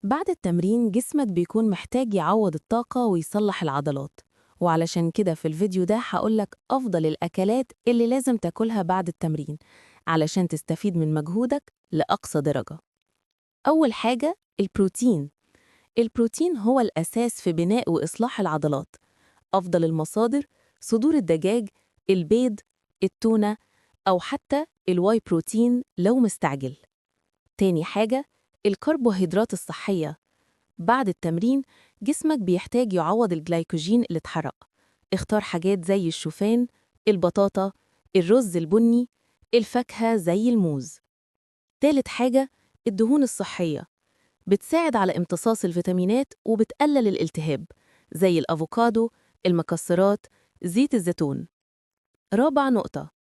بعد التمرين جسمك بيكون محتاج يعوض الطاقة ويصلح العضلات، وعلشان كده في الفيديو ده هقولك أفضل الأكلات اللي لازم تاكلها بعد التمرين علشان تستفيد من مجهودك لأقصى درجة. أول حاجة البروتين. البروتين هو الأساس في بناء وإصلاح العضلات. أفضل المصادر صدور الدجاج، البيض، التونة، أو حتى الواي بروتين لو مستعجل. تاني حاجة الكربوهيدرات الصحية. بعد التمرين جسمك بيحتاج يعوض الجلايكوجين اللي اتحرق. اختار حاجات زي الشوفان، البطاطا، الرز البني، الفاكهة زي الموز. تالت حاجة الدهون الصحية، بتساعد على امتصاص الفيتامينات وبتقلل الالتهاب، زي الأفوكادو، المكسرات، زيت الزيتون. رابع نقطة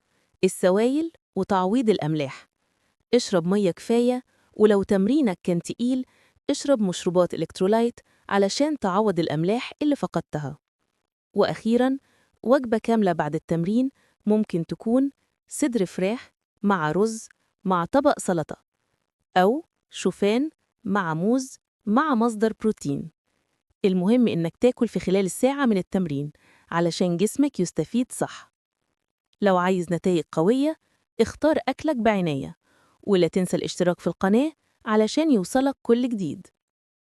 السوائل وتعويض الأملاح. اشرب مية كفاية، ولو تمرينك كان تقيل اشرب مشروبات إلكترولايت علشان تعوض الأملاح اللي فقدتها. وأخيراً وجبة كاملة بعد التمرين ممكن تكون صدر فراخ مع رز مع طبق سلطة، أو شوفان مع موز مع مصدر بروتين. المهم إنك تاكل في خلال الساعة من التمرين علشان جسمك يستفيد صح. لو عايز نتائج قوية اختار أكلك بعناية، ولا تنسى الاشتراك في القناة علشان يوصلك كل جديد.